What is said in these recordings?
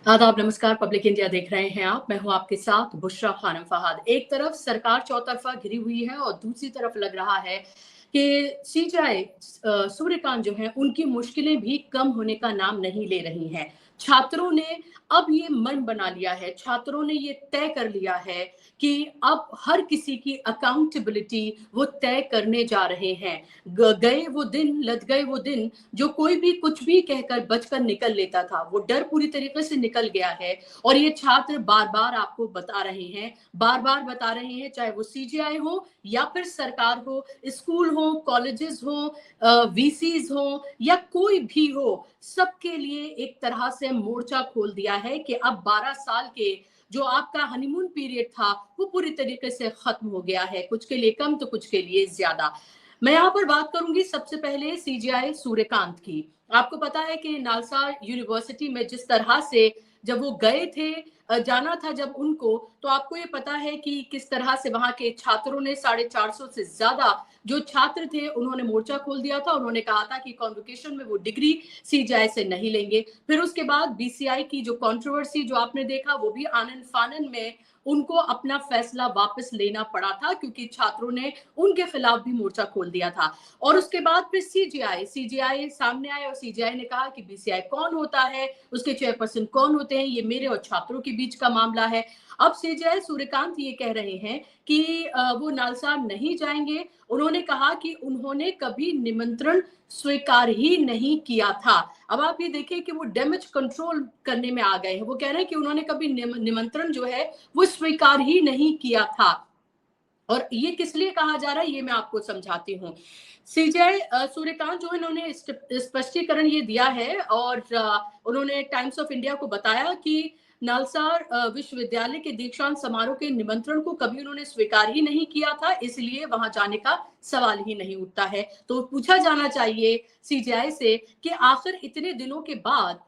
आदाब, नमस्कार। Public India देख रहे हैं आप। मैं हूं आपके साथ बुशरा खानम फहाद। एक तरफ सरकार चौतरफा घिरी हुई है और दूसरी तरफ लग रहा है कि सीजेआई सूर्यकांत जो है उनकी मुश्किलें भी कम होने का नाम नहीं ले रही हैं। छात्रों ने अब ये मन बना लिया है, छात्रों ने ये तय कर लिया है कि अब हर किसी की अकाउंटेबिलिटी वो तय करने जा रहे हैं। गए वो दिन, लद गए वो दिन जो कोई भी कुछ भी कहकर बचकर निकल लेता था। वो डर पूरी तरीके से निकल गया है और ये छात्र बार बार आपको बता रहे हैं, बार बार बता रहे हैं, चाहे वो सीजीआई हो या फिर सरकार हो, स्कूल हो, कॉलेजेस हो, वीसीज हो या कोई भी हो, सबके लिए एक तरह से मोर्चा खोल दिया है कि अब 12 साल के जो आपका हनीमून पीरियड था वो पूरी तरीके से खत्म हो गया है। कुछ के लिए कम तो कुछ के लिए ज्यादा। मैं यहाँ पर बात करूंगी सबसे पहले सीजीआई सूर्यकांत की। आपको पता है कि नालसा यूनिवर्सिटी में जिस तरह से जब वो गए थे, जाना था जब उनको, तो आपको ये पता है कि किस तरह से वहां के छात्रों ने 450 से ज्यादा जो छात्र थे उन्होंने मोर्चा खोल दिया था। उन्होंने कहा था कि कॉन्वोकेशन में वो डिग्री सीजीआई से नहीं लेंगे। फिर उसके बाद बीसीआई की जो कंट्रोवर्सी जो आपने देखा, वो भी आनन फानन में उनको अपना फैसला वापस लेना पड़ा था क्योंकि छात्रों ने उनके खिलाफ भी मोर्चा खोल दिया था। और उसके बाद फिर सीजीआई सामने आए और सीजीआई ने कहा कि बीसीआई कौन होता है, उसके चेयरपर्सन कौन होते हैं, ये मेरे और छात्रों के बीच का मामला है। अब सीजीआई सूर्यकांत ये कह रहे हैं कि वो नालसा नहीं जाएंगे। उन्होंने कहा कि उन्होंने कभी निमंत्रण स्वीकार ही नहीं किया था। अब आप ये देखिए कि वो डैमेज कंट्रोल करने में आ गए हैं। वो कह रहे हैं कि उन्होंने कभी निमंत्रण जो है वो स्वीकार ही नहीं किया था। और ये किस लिए कहा जा रहा है ये मैं आपको समझाती हूँ। सीजीआई सूर्यकांत जो है इन्होंने स्पष्टीकरण ये दिया है और उन्होंने टाइम्स ऑफ इंडिया को बताया कि नालसा विश्वविद्यालय के दीक्षांत समारोह के निमंत्रण को कभी उन्होंने स्वीकार ही नहीं किया था, इसलिए वहां जाने का सवाल ही नहीं उठता है। तो पूछा जाना चाहिए सीजीआई से कि आखिर इतने दिनों के बाद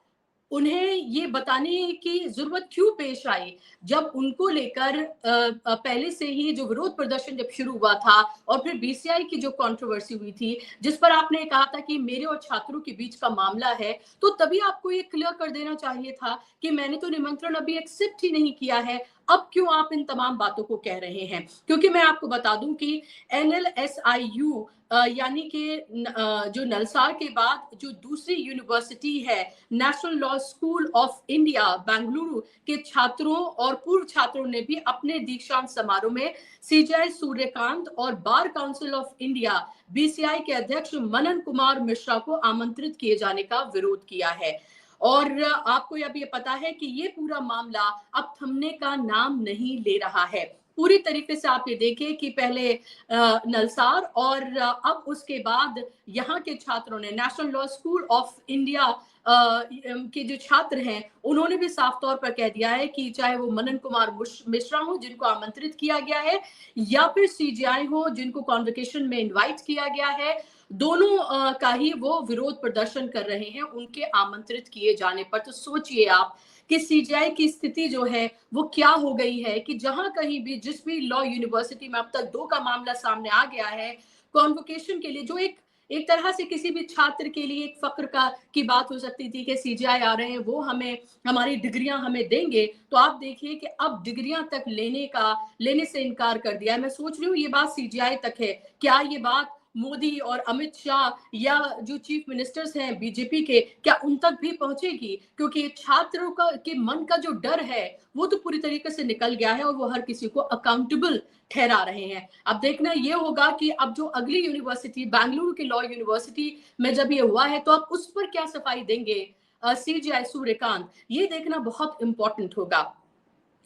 उन्हें ये बताने की जरूरत क्यों पेश आई, जब उनको लेकर पहले से ही जो विरोध प्रदर्शन जब शुरू हुआ था और फिर बीसीआई की जो कंट्रोवर्सी हुई थी जिस पर आपने कहा था कि मेरे और छात्रों के बीच का मामला है, तो तभी आपको ये क्लियर कर देना चाहिए था कि मैंने तो निमंत्रण अभी एक्सेप्ट ही नहीं किया है। अब क्यों आप इन तमाम बातों को कह रहे हैं? क्योंकि मैं आपको बता दूं कि एनएलएसआईयू यानी कि जो नलसार के बाद जो दूसरी यूनिवर्सिटी है, national law school of India Bengaluru के छात्रों और पूर्व छात्रों ने भी अपने दीक्षांत समारोह में सीजीआई सूर्यकांत और bar council of India BCI के अध्यक्ष मनन कुमार मिश्रा को आमंत्रित किए जाने का विरोध किया है। और आपको अब ये पता है कि ये पूरा मामला अब थमने का नाम नहीं ले रहा है। पूरी तरीके से आप ये देखें कि पहले नलसार और अब उसके बाद यहाँ के छात्रों ने national law school of India के जो छात्र हैं उन्होंने भी साफ तौर पर कह दिया है कि चाहे वो मनन कुमार मिश्रा हो जिनको आमंत्रित किया गया है या फिर सीजीआई हो जिनको कॉन्वोकेशन में इनवाइट किया गया है, दोनों का ही वो विरोध प्रदर्शन कर रहे हैं उनके आमंत्रित किए जाने पर। तो सोचिए आप कि सीजीआई की स्थिति जो है वो क्या हो गई है कि जहां कहीं भी जिस भी लॉ यूनिवर्सिटी में अब तक 2 का मामला सामने आ गया है कॉन्वोकेशन के लिए, जो एक एक तरह से किसी भी छात्र के लिए एक फक्र का की बात हो सकती थी कि सीजीआई आ रहे हैं, वो हमें हमारी डिग्रियां हमें देंगे, तो आप देखिए कि अब डिग्रियां तक लेने से इनकार कर दिया है। मैं सोच रही हूँ ये बात सीजीआई तक है, क्या ये बात मोदी और अमित शाह या जो चीफ मिनिस्टर्स हैं बीजेपी के, क्या उन तक भी पहुंचेगी? क्योंकि छात्रों का के मन का जो डर है वो तो पूरी तरीके से निकल गया है और वो हर किसी को अकाउंटेबल ठहरा रहे हैं। अब देखना ये होगा कि अब जो अगली यूनिवर्सिटी बेंगलुरु की लॉ यूनिवर्सिटी में जब ये हुआ है तो आप उस पर क्या सफाई देंगे सीजीआई सूर्यकांत, ये देखना बहुत इंपॉर्टेंट होगा।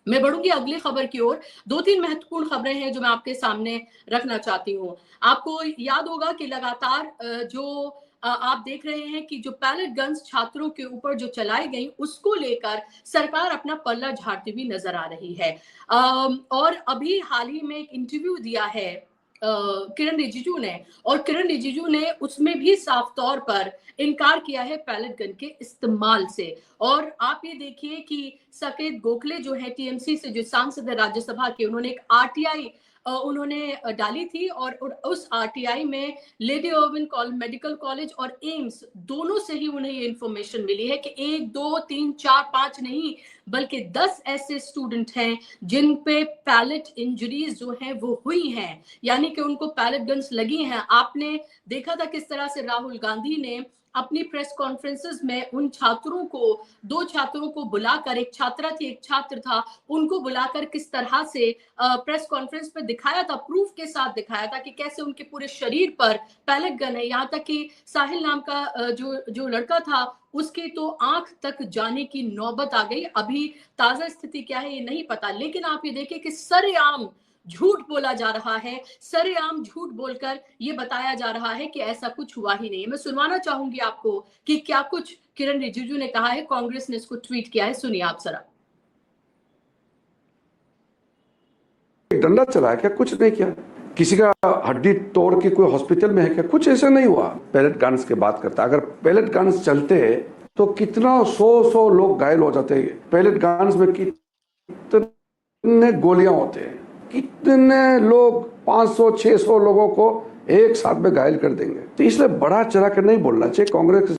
मैं बढ़ूंगी अगली खबर की ओर। 2-3 महत्वपूर्ण खबरें हैं जो मैं आपके सामने रखना चाहती हूँ। आपको याद होगा कि लगातार आप देख रहे हैं कि जो पैलेट गन्स छात्रों के ऊपर जो चलाई गई उसको लेकर सरकार अपना पल्ला झाड़ती हुई नजर आ रही है। और अभी हाल ही में एक इंटरव्यू दिया है किरण रिजिजू ने, और किरण रिजिजू ने उसमें भी साफ तौर पर इनकार किया है पैलेट गन के इस्तेमाल से। और आप ये देखिए कि साकेत गोखले जो है टीएमसी से जो सांसद है राज्यसभा के, उन्होंने एक आरटीआई उन्होंने डाली थी और उस आरटीआई में लेडी अर्विन मेडिकल कॉलेज और एम्स दोनों से ही उन्हें ये इंफॉर्मेशन मिली है कि 1 2 3 4 5 नहीं बल्कि 10 ऐसे स्टूडेंट हैं जिन पे पैलेट इंजरीज जो हैं वो हुई हैं, यानी कि उनको पैलेट गन्स लगी हैं। आपने देखा था किस तरह से राहुल गांधी ने अपनी प्रेस कॉन्फ्रेंसेस में उन छात्रों को, 2 छात्रों को बुलाकर, एक छात्रा थी एक छात्र था, उनको बुलाकर किस तरह से प्रेस कॉन्फ्रेंस पे दिखाया था, प्रूफ के साथ दिखाया था कि कैसे उनके पूरे शरीर पर पैलेट गन है। यहाँ तक कि साहिल नाम का जो लड़का था उसकी तो आंख तक जाने की नौबत आ गई। अभी ताजा स्थिति क्या है ये नहीं पता, लेकिन आप ये देखिए कि सरेआम झूठ बोला जा रहा है, सरेआम झूठ बोलकर ये बताया जा रहा है कि ऐसा कुछ हुआ ही नहीं है। मैं सुनवाना चाहूंगी आपको कि क्या कुछ किरण रिजिजू ने कहा है, कांग्रेस ने इसको ट्वीट किया है, सुनिए आप जरा। डंडा चला है क्या? कुछ नहीं किया। किसी का हड्डी तोड़ के कोई हॉस्पिटल में है क्या? कुछ ऐसा नहीं हुआ। पैलेट गन्स की बात करता, अगर पैलेट गन्स चलते तो कितना 100 लोग घायल हो जाते। पैलेट गन्स में कितने गोलियां होते हैं, कितने लोग 500-600 लोगों को एक साथ में घायल कर देंगे। तो इसलिए बड़ा चढ़ा कर नहीं बोलना चाहिए कांग्रेस।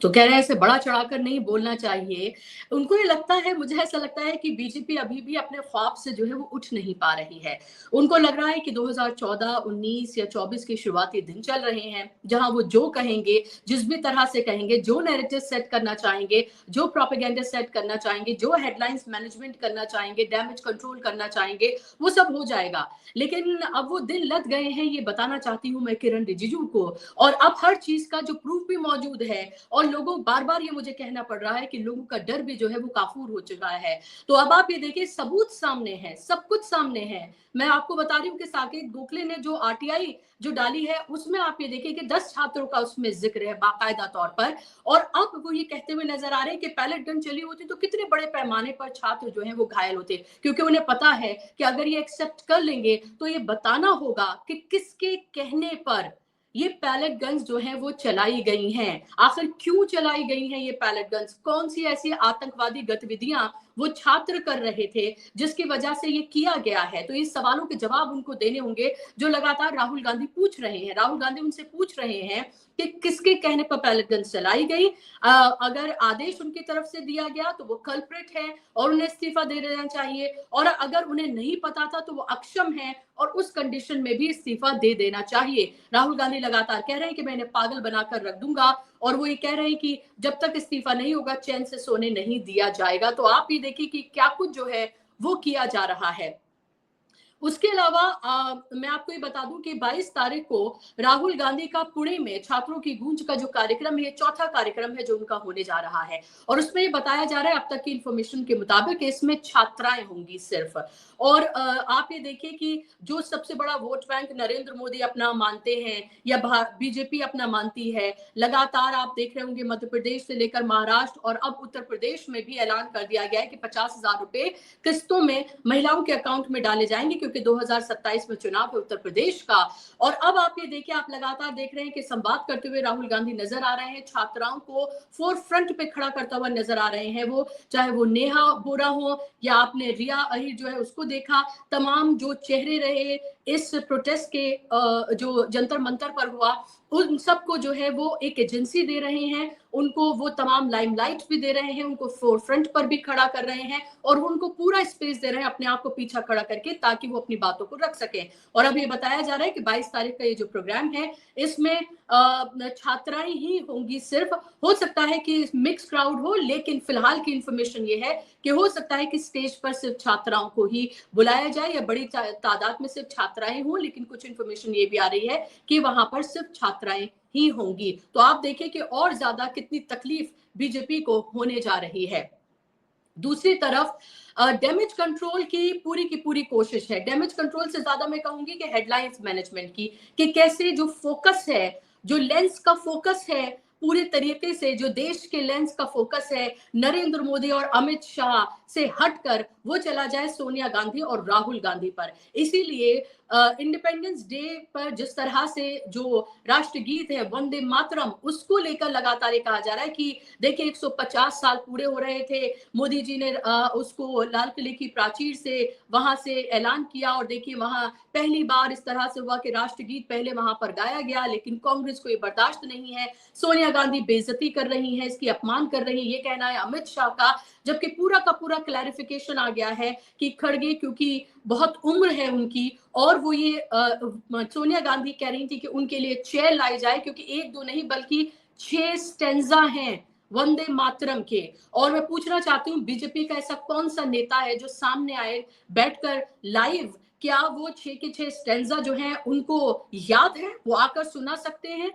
तो कह रहे हैं ऐसे बड़ा चढ़ाकर नहीं बोलना चाहिए। उनको ये लगता है, मुझे ऐसा लगता है कि बीजेपी अभी भी अपने ख्वाब से जो है वो उठ नहीं पा रही है। उनको लग रहा है कि 2014, 19 या 24 के शुरुआती दिन चल रहे हैं, जहां वो जो कहेंगे, जिस भी तरह से कहेंगे, जो नैरेटिव सेट करना चाहेंगे, जो प्रोपेगेंडा सेट करना चाहेंगे, जो हेडलाइंस मैनेजमेंट करना चाहेंगे, डैमेज कंट्रोल करना चाहेंगे, वो सब हो जाएगा। लेकिन अब वो दिन लद गए हैं, ये बताना चाहती हूँ मैं किरण रिजिजू को। और अब हर चीज का जो प्रूफ भी मौजूद है और लोगों बार बार ये मुझे कहना पड़ रहा है कि लोगों का डर भी जो है वो काफूर हो चुका है। तो अब आप ये देखिए, सबूत सामने है, सब कुछ सामने है। मैं आपको बता रही हूँ कि साकेत गोखले ने जो आरटीआई जो डाली है उसमें आप ये देखिए कि 10 छात्रों का उसमें जिक्र है बाकायदा तौर पर। और अब वो ये कहते हुए नजर आ रहे हैं कि पैलेट गन चली होती तो कितने बड़े पैमाने पर छात्र जो है वो घायल होते, क्योंकि उन्हें पता है कि अगर ये एक्सेप्ट कर लेंगे तो ये बताना होगा कि किसके कहने पर ये पैलेट गन्स जो हैं वो चलाई गई हैं, आखिर क्यों चलाई गई हैं ये पैलेट गन्स, कौन सी ऐसी आतंकवादी गतिविधियां वो छात्र कर रहे थे जिसकी वजह से ये किया गया है। तो इस सवालों के जवाब उनको देने होंगे जो लगातार राहुल गांधी पूछ रहे हैं। राहुल गांधी उनसे पूछ रहे हैं कि किसके कहने पर पैलेट गन चलाई गई। अगर आदेश उनकी तरफ से दिया गया तो वो कल्प्रिट है और उन्हें इस्तीफा दे देना चाहिए, और अगर उन्हें नहीं पता था तो वो अक्षम है और उस कंडीशन में भी इस्तीफा दे देना चाहिए। राहुल गांधी लगातार कह रहे हैं कि मैं इन्हें पागल बनाकर रख दूंगा, और वो ये कह रहे हैं कि जब तक इस्तीफा नहीं होगा चैन से सोने नहीं दिया जाएगा। तो आप ये देखिए कि क्या कुछ जो है वो किया जा रहा है। उसके अलावा मैं आपको ये बता दूं कि 22 तारीख को राहुल गांधी का पुणे में छात्रों की गूंज का जो कार्यक्रम है, चौथा कार्यक्रम है जो उनका होने जा रहा है, और उसमें ये बताया जा रहा है अब तक की इंफॉर्मेशन के मुताबिक इसमें छात्राएं होंगी सिर्फ। और आप ये देखिए कि जो सबसे बड़ा वोट बैंक नरेंद्र मोदी अपना मानते हैं या बीजेपी अपना मानती है, लगातार आप देख रहे होंगे मध्य प्रदेश से लेकर महाराष्ट्र और अब उत्तर प्रदेश में भी ऐलान कर दिया गया है कि 50,000 रुपए किस्तों में महिलाओं के अकाउंट में डाले जाएंगे, क्योंकि 2027 में चुनाव है उत्तर प्रदेश का। और अब आप ये देखिए, आप लगातार देख रहे हैं कि संवाद करते हुए राहुल गांधी नजर आ रहे हैं, छात्राओं को फोर फ्रंट पे खड़ा करता हुआ नजर आ रहे हैं। वो चाहे वो नेहा बोरा हो या आपने रिया अहिर जो है उसको देखा, तमाम जो चेहरे रहे इस प्रोटेस्ट के जो जंतर मंतर पर हुआ, उन सबको जो है वो एक एजेंसी दे रहे हैं, उनको वो तमाम लाइमलाइट भी दे रहे हैं, उनको फोर फ्रंट पर भी खड़ा कर रहे हैं और उनको पूरा स्पेस दे रहे हैं अपने आप को पीछा खड़ा करके, ताकि वो अपनी बातों को रख सकें। और अब ये बताया जा रहा है कि 22 तारीख का ये जो प्रोग्राम है इसमें छात्राएं ही होंगी सिर्फ। हो सकता है कि मिक्स क्राउड हो, लेकिन फिलहाल की इंफॉर्मेशन ये है कि हो सकता है कि स्टेज पर सिर्फ छात्राओं को ही बुलाया जाए या बड़ी तादाद में सिर्फ छात्राएं हों, लेकिन कुछ इंफॉर्मेशन ये भी आ रही है कि वहां पर सिर्फ छात्राएं ही होंगी। तो आप देखिए कि और ज्यादा कितनी तकलीफ बीजेपी को होने जा रही है। दूसरी तरफ डैमेज कंट्रोल की पूरी कोशिश है। डैमेज कंट्रोल से ज्यादा मैं कहूंगी कि हेडलाइंस मैनेजमेंट की, कि कैसे जो फोकस है, जो लेंस का फोकस है, पूरे तरीके से जो देश के लेंस का फोकस है नरेंद्र मोदी और अमित शाह से हटकर वो चला जाए सोनिया गांधी और राहुल गांधी पर। इसीलिए इंडिपेंडेंस डे पर जिस तरह से जो राष्ट्रगीत है वंदे मातरम, उसको लेकर लगातार ये कहा जा रहा है कि देखिए 150 साल पूरे हो रहे थे, मोदी जी ने उसको लाल किले की प्राचीर से वहां से ऐलान किया और देखिए वहां पहली बार इस तरह से हुआ कि राष्ट्रगीत पहले वहां पर गाया गया, लेकिन कांग्रेस को ये बर्दाश्त नहीं है। सोनिया गांधी बेइज्जती कर रही है, इसकी अपमान कर रही है, ये कहना है अमित शाह का। जबकि पूरा का पूरा क्लैरिफिकेशन आ गया है कि खड़गे क्योंकि बहुत उम्र है उनकी, और वो ये सोनिया गांधी कह रही थी कि उनके लिए चेयर लाई जाए, क्योंकि एक दो नहीं बल्कि 6 स्टेंजा हैं वंदे मातरम के। और मैं पूछना चाहती हूँ बीजेपी का ऐसा कौन सा नेता है जो सामने आए बैठकर लाइव, क्या वो 6 के 6 स्टेंजा जो हैं उनको याद है, वो आकर सुना सकते हैं?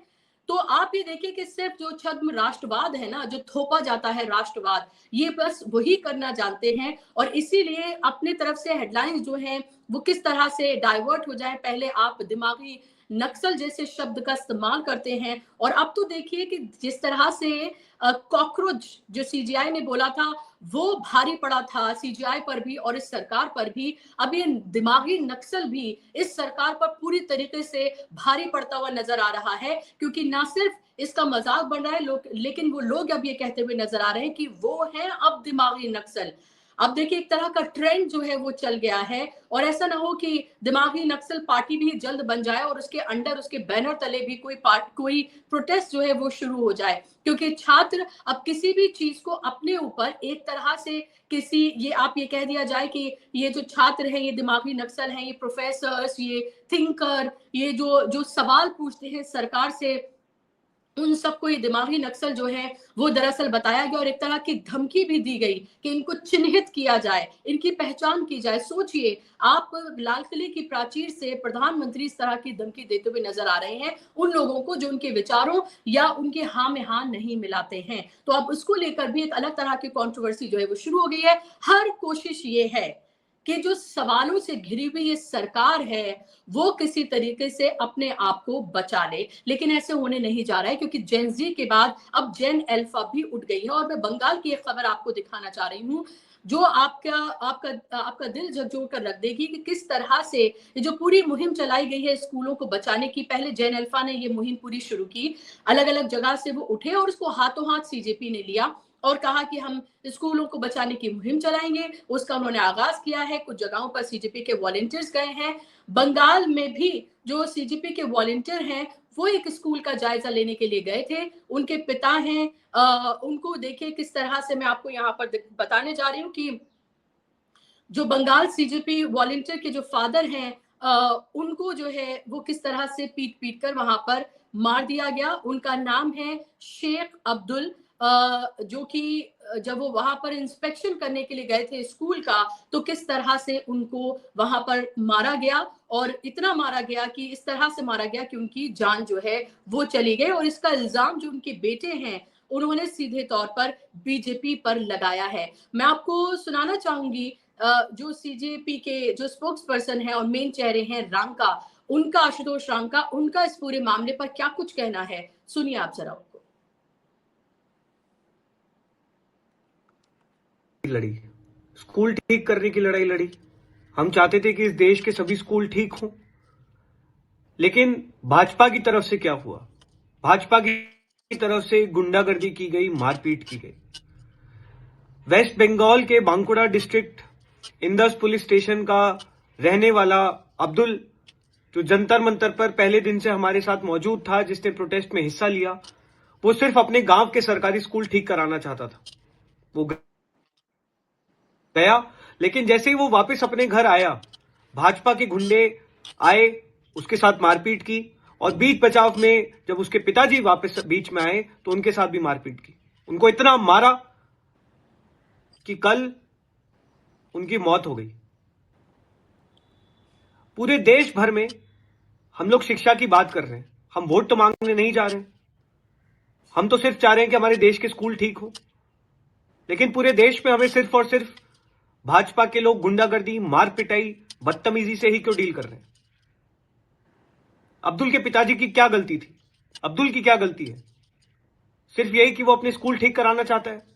तो आप ये देखिए कि सिर्फ जो छद्म राष्ट्रवाद है ना, जो थोपा जाता है राष्ट्रवाद, ये बस वही करना जानते हैं, और इसीलिए अपनी तरफ से हेडलाइंस जो हैं वो किस तरह से डाइवर्ट हो जाए। पहले आप दिमागी नक्सल जैसे शब्द का इस्तेमाल करते हैं, और अब तो देखिए कि जिस तरह से कॉकरोच जो सीजीआई ने बोला था वो भारी पड़ा था सीजीआई पर भी और इस सरकार पर भी, अब ये दिमागी नक्सल भी इस सरकार पर पूरी तरीके से भारी पड़ता हुआ नजर आ रहा है, क्योंकि ना सिर्फ इसका मजाक बन रहा है लोग, लेकिन वो लोग अब ये कहते हुए नजर आ रहे हैं कि वो है अब दिमागी नक्सल। अब देखिए एक तरह का ट्रेंड जो है वो चल गया है, और ऐसा ना हो कि दिमागी नक्सल पार्टी भी जल्द बन जाए और उसके अंडर, उसके बैनर तले भी कोई प्रोटेस्ट जो है वो शुरू हो जाए, क्योंकि छात्र अब किसी भी चीज को अपने ऊपर एक तरह से किसी, ये आप ये कह दिया जाए कि ये जो छात्र है ये दिमागी नक्सल है, ये प्रोफेसर्स, ये थिंकर, ये जो सवाल पूछते हैं सरकार से, उन सबको ये दिमागी नक्सल जो है वो दरअसल बताया गया, और एक तरह की धमकी भी दी गई कि इनको चिन्हित किया जाए, इनकी पहचान की जाए। सोचिए आप लाल किले की प्राचीर से प्रधानमंत्री इस तरह की धमकी देते हुए नजर आ रहे हैं उन लोगों को जो उनके विचारों या उनके हाँ में हाँ नहीं मिलाते हैं। तो अब उसको लेकर भी एक अलग तरह की कंट्रोवर्सी जो है वो शुरू हो गई है। हर कोशिश ये है कि जो सवालों से घिरी हुई ये सरकार है वो किसी तरीके से अपने आप को बचा ले, लेकिन ऐसे होने नहीं जा रहा है, क्योंकि जेन जी के बाद अब जेन अल्फा भी उठ गई है। और मैं बंगाल की एक खबर आपको दिखाना चाह रही हूँ जो आपका आपका आपका दिल झकझोर कर रख देगी कि किस तरह से ये जो पूरी मुहिम चलाई गई है स्कूलों को बचाने की। पहले जेन अल्फा ने ये मुहिम पूरी शुरू की, अलग अलग जगह से वो उठे और उसको हाथों हाथ सीजेपी ने लिया और कहा कि हम स्कूलों को बचाने की मुहिम चलाएंगे। उसका उन्होंने आगाज किया है, कुछ जगहों पर सीजीपी के वॉलंटियर्स गए हैं। बंगाल में भी जो सीजीपी के वॉलंटियर हैं वो एक स्कूल का जायजा लेने के लिए गए थे, उनके पिता हैं, उनको देखिए किस तरह से, मैं आपको यहाँ पर बताने जा रही हूँ कि जो बंगाल सीजीपी वॉलंटियर के जो फादर हैं उनको जो है वो किस तरह से पीट पीट कर वहां पर मार दिया गया। उनका नाम है शेख अब्दुल, जो कि जब वो वहां पर इंस्पेक्शन करने के लिए गए थे स्कूल का, तो किस तरह से उनको वहां पर मारा गया, और इतना मारा गया कि इस तरह से मारा गया कि उनकी जान जो है वो चली गई। और इसका इल्जाम जो उनके बेटे हैं उन्होंने सीधे तौर पर बीजेपी पर लगाया है। मैं आपको सुनाना चाहूंगी जो सीजेपी के जो स्पोक्स पर्सन है और मेन चेहरे हैं रांका, उनका, आशुतोष रांका, उनका इस पूरे मामले पर क्या कुछ कहना है, सुनिए आप जरा उनको। लड़ी, स्कूल ठीक करने की लड़ाई लड़ी। हम चाहते थे कि इस देश के सभी स्कूल ठीक हों, लेकिन भाजपा की तरफ से क्या हुआ? भाजपा की तरफ से गुंडागर्दी की गई, मारपीट की गई। वेस्ट बंगाल के Bankura district Indus police station का रहने वाला अब्दुल, जो जंतर मंतर पर पहले दिन से हमारे साथ मौजूद था, जिसने प्रोटेस्ट में हिस्सा लिया, वो सिर्फ अपने गांव के सरकारी स्कूल ठीक कराना चाहता था। वो गया, लेकिन जैसे ही वो वापस अपने घर आया, भाजपा के गुंडे आए, उसके साथ मारपीट की, और बीच बचाव में जब उसके पिताजी वापस बीच में आए तो उनके साथ भी मारपीट की। उनको इतना मारा कि कल उनकी मौत हो गई। पूरे देश भर में हम लोग शिक्षा की बात कर रहे हैं, हम वोट तो मांगने नहीं जा रहे हैं, हम तो सिर्फ चाह रहे हैं कि हमारे देश के स्कूल ठीक हो। लेकिन पूरे देश में हमें सिर्फ और सिर्फ भाजपा के लोग गुंडागर्दी, मार पिटाई, बदतमीजी से ही क्यों डील कर रहे हैं? अब्दुल के पिताजी की क्या गलती थी? अब्दुल की क्या गलती है? सिर्फ यही कि वो अपने स्कूल ठीक कराना चाहता है।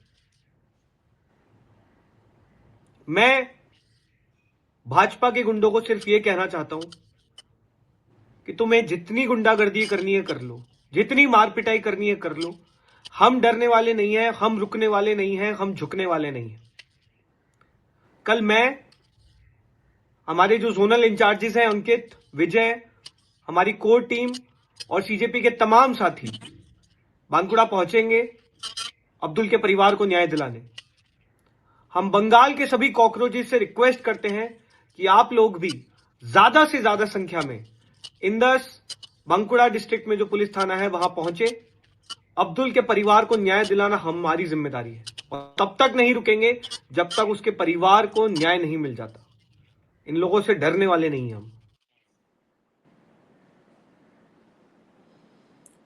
मैं भाजपा के गुंडों को सिर्फ ये कहना चाहता हूं कि तुम्हें जितनी गुंडागर्दी करनी है कर लो, जितनी मार पिटाई करनी है कर लो, हम डरने वाले नहीं हैं, हम रुकने वाले नहीं हैं, हम झुकने वाले नहीं हैं। कल मैं, हमारे जो जोनल इंचार्जेस हैं अंकित, विजय, हमारी कोर टीम और सीजेपी के तमाम साथी बांकुड़ा पहुंचेंगे अब्दुल के परिवार को न्याय दिलाने। हम बंगाल के सभी कॉकरोचेस से रिक्वेस्ट करते हैं कि आप लोग भी ज्यादा से ज्यादा संख्या में इंदस, बांकुड़ा डिस्ट्रिक्ट में जो पुलिस थाना है वहां पहुंचे। अब्दुल के परिवार को न्याय दिलाना हमारी जिम्मेदारी है और तब तक नहीं रुकेंगे जब तक उसके परिवार को न्याय नहीं मिल जाता। इन लोगों से डरने वाले नहीं हैं हम।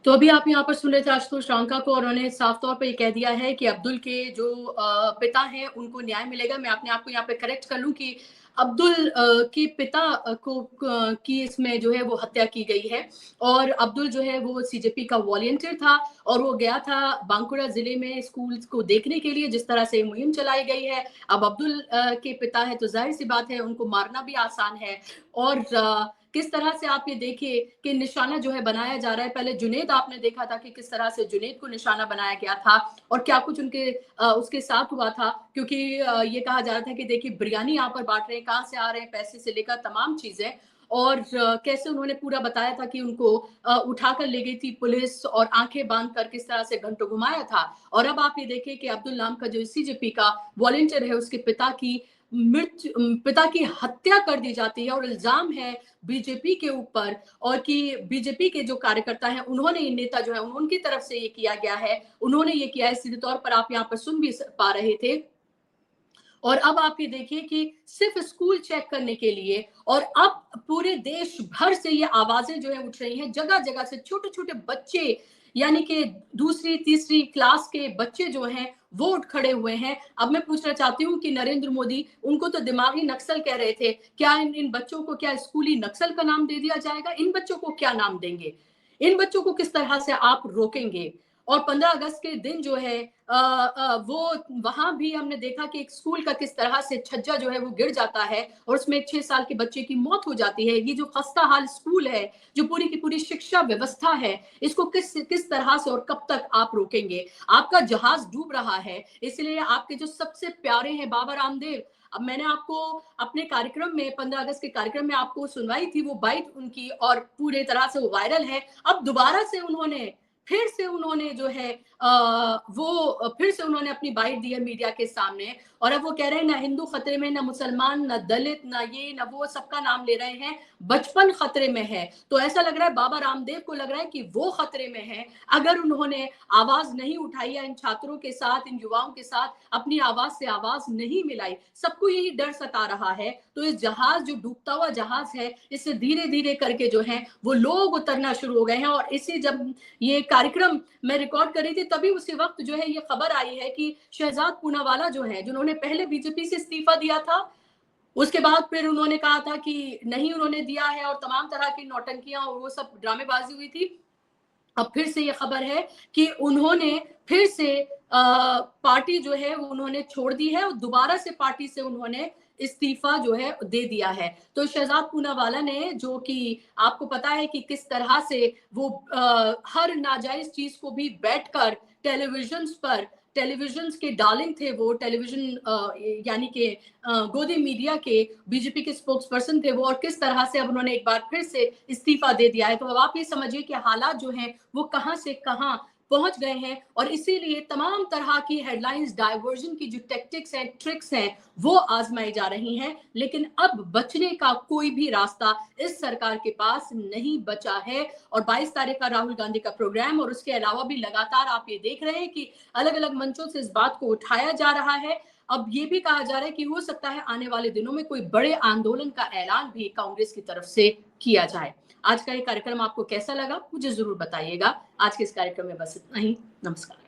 तो अभी आप यहाँ पर सुन रहे थे आशुतोष रांका को, और उन्होंने साफ तौर पे ये कह दिया है कि अब्दुल के जो पिता हैं उनको न्याय मिलेगा। मैं अपने आप को यहाँ पे करेक्ट कर लूं कि अब्दुल के पिता की इसमें जो है वो हत्या की गई है, और अब्दुल जो है वो सीजेपी का वॉलंटियर था और वो गया था बांकुड़ा जिले में स्कूल को देखने के लिए, जिस तरह से मुहिम चलाई गई है। अब अब्दुल के पिता है तो जाहिर सी बात है उनको मारना भी आसान है, और किस तरह से आप ये देखिए कि निशाना जो है बनाया जा रहा है। पहले जुनैद आपने देखा था कि किस तरह से जुनैद को निशाना बनाया गया था और क्या कुछ उसके साथ हुआ था, क्योंकि ये कहा जा रहा था कि देखिए बिरयानी यहाँ पर बांट रहे हैं, कहाँ से आ रहे हैं पैसे से लेकर तमाम चीजें, और कैसे उन्होंने पूरा बताया था कि उनको उठाकर ले गई थी पुलिस और आंखें बांध कर किस तरह से घंटों घुमाया था। और अब आप ये देखिए कि अब्दुल नाम का जो सीजेपी का वॉलंटियर है उसके पिता की हत्या कर दी जाती है, और इल्जाम है बीजेपी के ऊपर, और कि बीजेपी के जो कार्यकर्ता हैं उन्होंने, ये नेता जो है उनकी तरफ से ये किया गया है, उन्होंने ये किया है। सीधे तौर पर आप यहाँ पर सुन भी पा रहे थे। और अब आप ये देखिए कि सिर्फ स्कूल चेक करने के लिए, और अब पूरे देश भर से ये आवाजें जो है उठ रही हैं, जगह जगह से छोटे छोटे बच्चे, यानी कि दूसरी तीसरी क्लास के बच्चे जो हैं वो उठ खड़े हुए हैं। अब मैं पूछना चाहती हूँ कि नरेंद्र मोदी, उनको तो दिमागी नक्सल कह रहे थे, क्या इन बच्चों को क्या स्कूली नक्सल का नाम दे दिया जाएगा? इन बच्चों को क्या नाम देंगे? इन बच्चों को किस तरह से आप रोकेंगे? और 15 अगस्त के दिन जो है वो वहां भी हमने देखा कि एक स्कूल का किस तरह से छज्जा जो है वो गिर जाता है और उसमें 6 साल के बच्चे की मौत हो जाती है। ये जो खस्ता हाल स्कूल है, जो पूरी की पूरी शिक्षा व्यवस्था है, इसको किस तरह से और कब तक आप रोकेंगे? आपका जहाज डूब रहा है, इसलिए आपके जो सबसे प्यारे हैं बाबा रामदेव, अब मैंने आपको अपने कार्यक्रम में 15 अगस्त के कार्यक्रम में आपको सुनवाई थी वो बाइट उनकी, और पूरे तरह से वो वायरल है। अब दोबारा से उन्होंने फिर से उन्होंने अपनी बाइट दी है मीडिया के सामने, और अब वो कह रहे हैं ना हिंदू खतरे में, ना मुसलमान, ना दलित, ना ये ना वो, सबका नाम ले रहे हैं, बचपन खतरे में है। तो ऐसा लग रहा है बाबा रामदेव को लग रहा है कि वो खतरे में है। अगर उन्होंने आवाज नहीं उठाई है इन छात्रों के साथ, इन युवाओं के साथ, अपनी आवाज से आवाज नहीं मिलाई, सबको यही डर सता रहा है, तो इस जहाज, जो डूबता हुआ जहाज है, इससे धीरे धीरे करके जो है वो लोग उतरना शुरू हो गए हैं। और इसी जब ये कार्यक्रम मैं रिकॉर्ड कर रही थी तभी उसी वक्त जो है ये खबर आई है कि शहजाद पूनावाला जो है, जिन्होंने पहले बीजेपी से इस्तीफा दिया था, उसके बाद फिर उन्होंने कहा था कि नहीं उन्होंने दिया है, और तमाम तरह की नौटंकियां और वो सब ड्रामेबाजी हुई थी। अब फिर से ये खबर है कि उन्होंने फिर से पार्टी जो है वो उन्होंने छोड़ दी है और दोबारा से पार्टी से उन्होंने इस्तीफा जो है दे दिया है। तो शहजाद पूनावाला ने, जो कि आपको पता है कि किस तरह से वो हर नाजायज चीज को भी बैठकर टेलीविजन के डार्लिंग थे, वो टेलीविजन यानी कि गोदी मीडिया के बीजेपी के स्पोक्स पर्सन थे वो, और किस तरह से अब उन्होंने एक बार फिर से इस्तीफा दे दिया है। तो अब आप ये समझिए कि हालात जो हैं वो कहां से कहां पहुंच गए हैं, और इसीलिए तमाम तरह की हेडलाइंस, डाइवर्जन की जो टैक्टिक्स हैं, ट्रिक्स हैं, वो आजमाई जा रही हैं। लेकिन अब बचने का कोई भी रास्ता इस सरकार के पास नहीं बचा है। और 22 तारीख का राहुल गांधी का प्रोग्राम, और उसके अलावा भी लगातार आप ये देख रहे हैं कि अलग अलग मंचों से इस बात को उठाया जा रहा है। अब ये भी कहा जा रहा है कि हो सकता है आने वाले दिनों में कोई बड़े आंदोलन का ऐलान भी कांग्रेस की तरफ से किया जाए। आज का ये कार्यक्रम आपको कैसा लगा मुझे जरूर बताइएगा। आज के इस कार्यक्रम में बस इतना ही। नमस्कार।